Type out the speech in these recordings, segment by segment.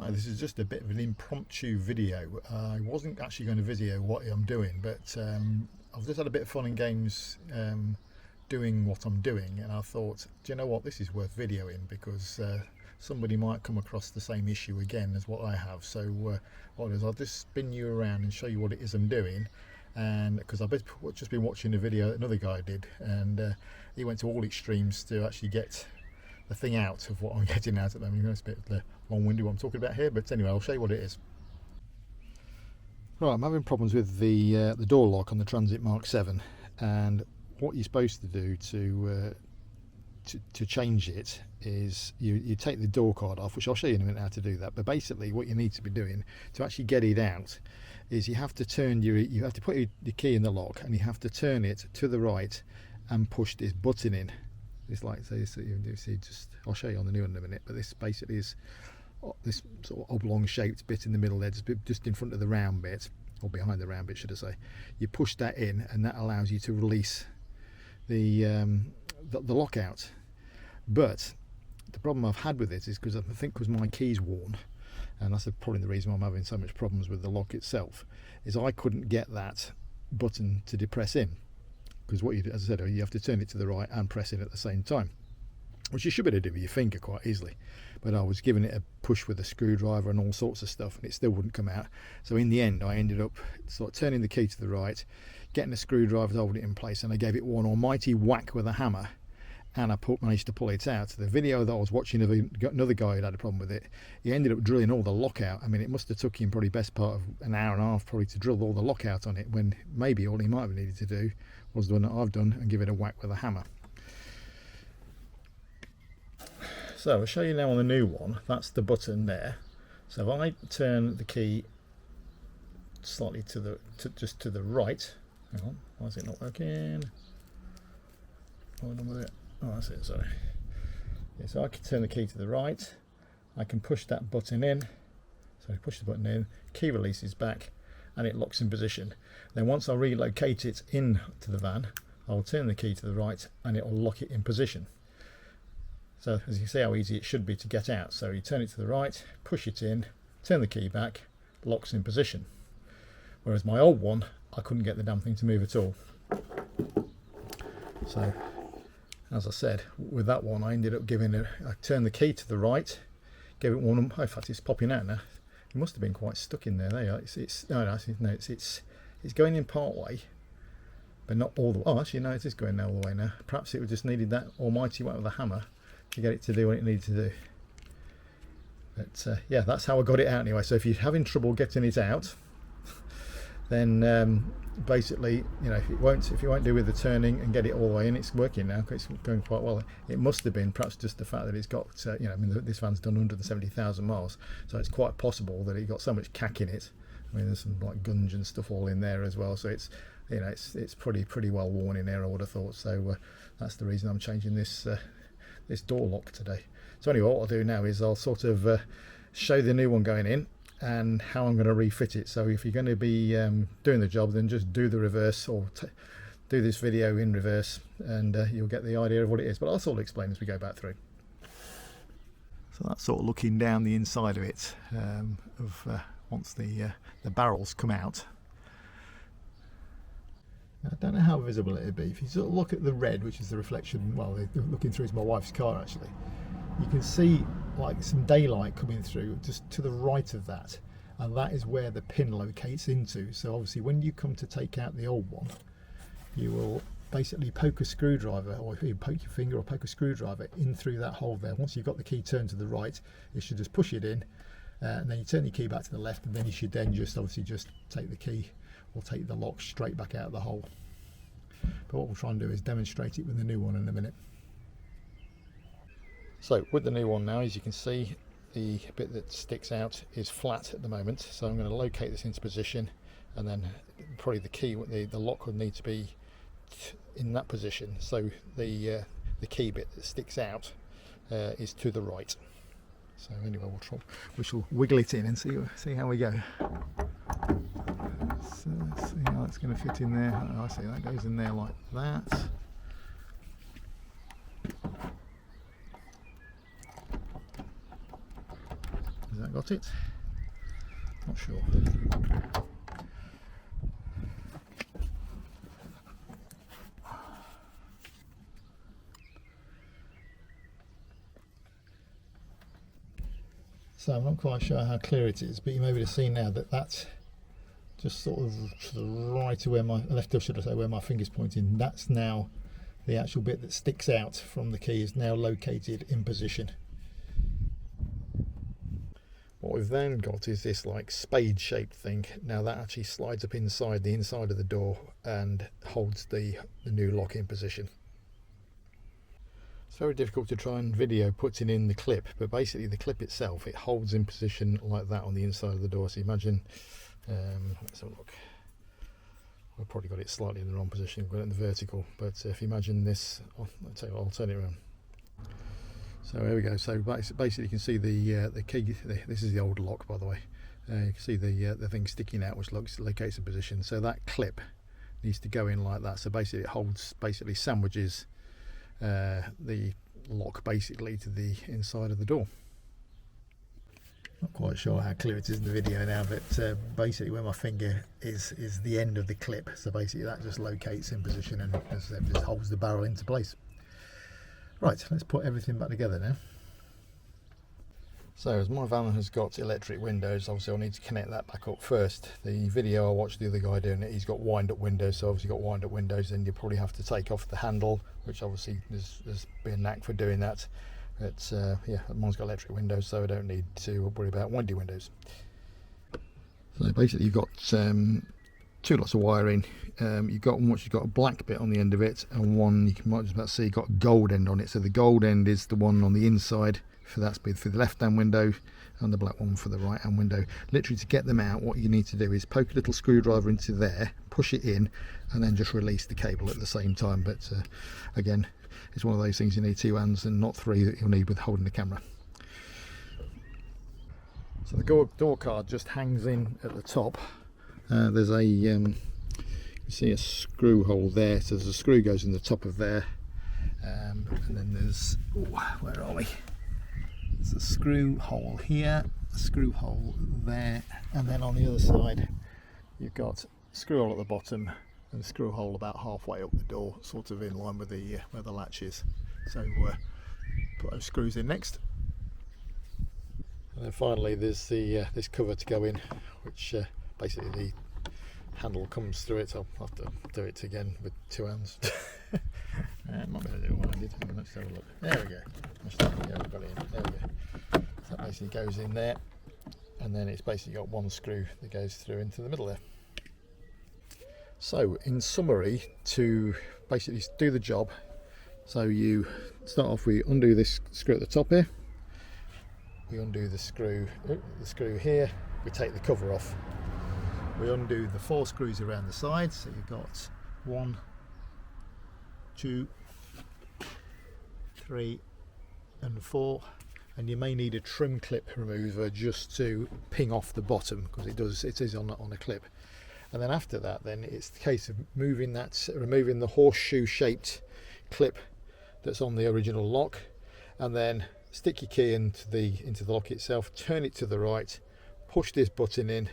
Hi, this is just a bit of an impromptu video. I wasn't actually going to video what I'm doing, but I've just had a bit of fun and games doing what I'm doing, and I thought, do you know what, this is worth videoing because somebody might come across the same issue again as what I have. So what I'll do is I'll just spin you around and show you what it is I'm doing. And because I've just been watching a video that another guy did, and he went to all extremes to actually get the thing out of what I'm getting out at the moment. It's a bit long-winded what I'm talking about here, but anyway, I'll show you what it is. Right, I'm having problems with the door lock on the Transit Mk7, and what you're supposed to do to change it is you take the door card off, which I'll show you in a minute how to do that. But basically, what you need to be doing to actually get it out is you have to turn you have to put your key in the lock, and you have to turn it to the right and push this button in. It's like, so you see, just I'll show you on the new one in a minute, but this basically is this sort of oblong shaped bit in the middle there, just in front of the round bit, or behind the round bit should I say. You push that in, and that allows you to release the lockout. But the problem I've had with it is because I think because my key's worn, and that's probably the reason why I'm having so much problems with the lock itself, is I couldn't get that button to depress in. Because what you do, as I said, you have to turn it to the right and press it at the same time, which you should be able to do with your finger quite easily. But I was giving it a push with a screwdriver and all sorts of stuff, and it still wouldn't come out. So in the end, I ended up sort of turning the key to the right, getting a screwdriver to hold it in place, and I gave it one almighty whack with a hammer, and I managed to pull it out. The video that I was watching of another guy who had a problem with it, he ended up drilling all the lock out. I mean, it must have took him probably best part of an hour and a half probably to drill all the lock out on it, when maybe all he might have needed to do was the one that I've done and give it a whack with a hammer. So I'll show you now on the new one. That's the button there. So if I turn the key slightly just to the right, hang on, why is it not working? Hold on with it. Oh, that's it, sorry. Yeah, so I can turn the key to the right, I can push that button in, so I push the button in, key releases back, and it locks in position. Then once I relocate it in to the van, I'll turn the key to the right and it will lock it in position. So as you can see how easy it should be to get out. So you turn it to the right, push it in, turn the key back, locks in position. Whereas my old one, I couldn't get the damn thing to move at all. So as I said, with that one, I ended up I turned the key to the right, gave it one. In fact, it's popping out now. It must have been quite stuck in there. There you are. It's going in part way, but not all the way. Oh, actually, no, it is going all the way now. Perhaps it just needed that almighty whack with a hammer to get it to do what it needed to do. But yeah, that's how I got it out anyway. So if you're having trouble getting it out, then basically, you know, if you won't do with the turning and get it all the way in, it's working now. It's going quite well. It must have been perhaps just the fact that it's got you know, I mean, this van's done 170,000 miles, so it's quite possible that it got so much cack in it. I mean, there's some like gunge and stuff all in there as well, so it's, you know, it's pretty well worn in there, I would have thought. So that's the reason I'm changing this this door lock today. So anyway, what I'll do now is I'll sort of show the new one going in and how I'm going to refit it. So if you're going to be doing the job, then just do the reverse, or do this video in reverse, and you'll get the idea of what it is. But I'll sort of explain as we go back through. So that's sort of looking down the inside of it, once the barrels come out. I don't know how visible it'll be. If you sort of look at the red, which is the reflection, well, looking through to my wife's car actually, you can see like some daylight coming through just to the right of that, and that is where the pin locates into. So obviously when you come to take out the old one, you will basically poke a screwdriver, or if you poke your finger or poke a screwdriver in through that hole there. Once you've got the key turned to the right, you should just push it in, and then you turn your key back to the left, and then you should then just obviously just take the key or take the lock straight back out of the hole. But what we'll try and do is demonstrate it with the new one in a minute. So with the new one now, as you can see, the bit that sticks out is flat at the moment. So I'm going to locate this into position, and then probably the key, the lock would need to be in that position. So the key bit that sticks out is to the right. So anyway, we shall wiggle it in and see how we go. So let's see how it's going to fit in there. Oh, I see that goes in there like that. Has that got it? Not sure. So I'm not quite sure how clear it is, but you may be able to see now that that's just sort of to the right of where my left, or should I say, where my finger's pointing. That's now the actual bit that sticks out from the key is now located in position. What we've then got is this like spade shaped thing. Now that actually slides up inside the inside of the door and holds the new lock in position. It's very difficult to try and video putting in the clip, but basically the clip itself, it holds in position like that on the inside of the door. So imagine, let's have a look. We've probably got it slightly in the wrong position, we've got it in the vertical, but if you imagine this, I'll tell you what, I'll turn it around. So there we go. So basically you can see the key, this is the old lock by the way. You can see the thing sticking out which locates the position. So that clip needs to go in like that. So basically it holds, basically sandwiches the lock basically to the inside of the door. Not quite sure how clear it is in the video now, but basically where my finger is the end of the clip. So basically that just locates in position and, as I said, just holds the barrel into place. Right, let's put everything back together now. So as my van has got electric windows, obviously I'll need to connect that back up first. The video I watched the other guy doing it, he's got wind up windows, so obviously got wind up windows, then you probably have to take off the handle, which obviously there's been a knack for doing that. But yeah, mine's got electric windows, so I don't need to worry about windy windows. So basically you've got two lots of wiring. You've got one which has got a black bit on the end of it, and one you might just about see you've got a gold end on it. So the gold end is the one on the inside, for that's for the left hand window, and the black one for the right hand window. Literally to get them out, what you need to do is poke a little screwdriver into there, push it in, and then just release the cable at the same time. But again, it's one of those things you need two hands and not three that you'll need with holding the camera. So the door card just hangs in at the top. There's a you see a screw hole there, so there's a screw goes in the top of there, and then there's, where are we? There's a screw hole here, a screw hole there, and then on the other side you've got a screw hole at the bottom and a screw hole about halfway up the door, sort of in line with the where the latch is. So put those screws in next. And then finally there's the this cover to go in, which basically the handle comes through it. I'll have to do it again with two hands. Might be able to do what I did. Let's have a look. There we go. Yeah, we've got it in. There we go. So that basically goes in there, and then it's basically got one screw that goes through into the middle there. So in summary, to basically do the job, so you start off, we undo this screw at the top here, we undo the screw here, we take the cover off, we undo the 4 screws around the side, so you've got 1, 2, 3 and 4, and you may need a trim clip remover just to ping off the bottom, because it is on a clip. And then after that, then it's the case of removing the horseshoe shaped clip that's on the original lock, and then stick your key into the lock itself, turn it to the right, push this button in,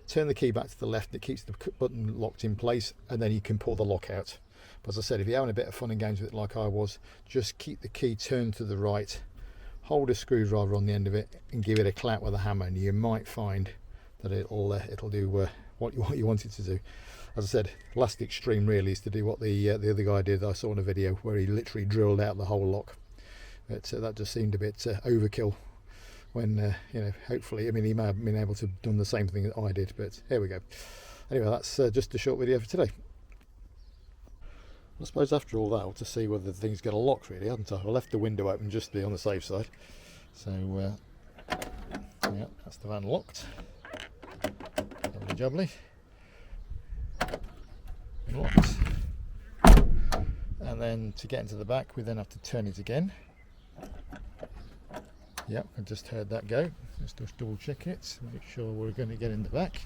turn the key back to the left, and it keeps the button locked in place, and then you can pull the lock out. But as I said, if you're having a bit of fun and games with it like I was, just keep the key turned to the right, hold a screwdriver on the end of it, and give it a clap with a hammer, and you might find that it'll do what you want it to do. As I said, last extreme really is to do what the other guy did I saw in a video, where he literally drilled out the whole lock. But that just seemed a bit overkill. When you know, hopefully, I mean, he may have been able to have done the same thing that I did, but here we go. Anyway, that's just a short video for today. I suppose after all that, I'll to see whether the thing's got a lock really, haven't I? I left the window open just to be on the safe side. So yeah, that's the van locked. Lovely jubbly. Locked. And then to get into the back, we then have to turn it again. Yep, I just heard that go. Let's just double check it, make sure we're going to get in the back.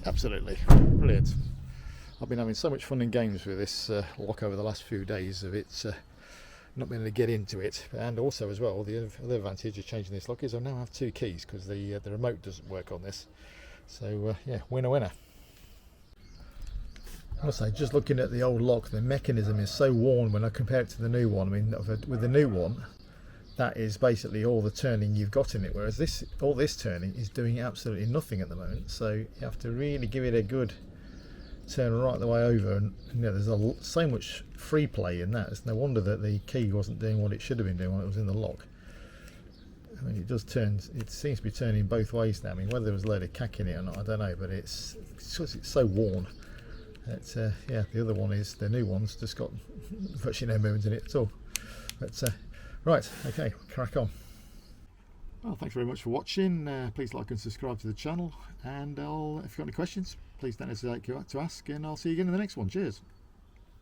Absolutely, brilliant. I've been having so much fun and games with this lock over the last few days of it not being able to get into it. And also as well, the other advantage of changing this lock is I now have 2 keys, because the remote doesn't work on this. So yeah, winner winner. I must say, just looking at the old lock, the mechanism is so worn when I compare it to the new one. I mean, with the new one, that is basically all the turning you've got in it, whereas all this turning is doing absolutely nothing at the moment. So you have to really give it a good turn right the way over, and you know, there's so much free play in that. It's no wonder that the key wasn't doing what it should have been doing when it was in the lock. I mean, it does turn, it seems to be turning both ways now. I mean, whether there was a load of cack in it or not, I don't know, but it's so worn. Yeah, the other one is, the new one's just got virtually no movement in it at all. But right, okay, crack on. Well, thanks very much for watching. Please like and subscribe to the channel, and if you've got any questions, please don't hesitate to ask, and I'll see you again in the next one. Cheers.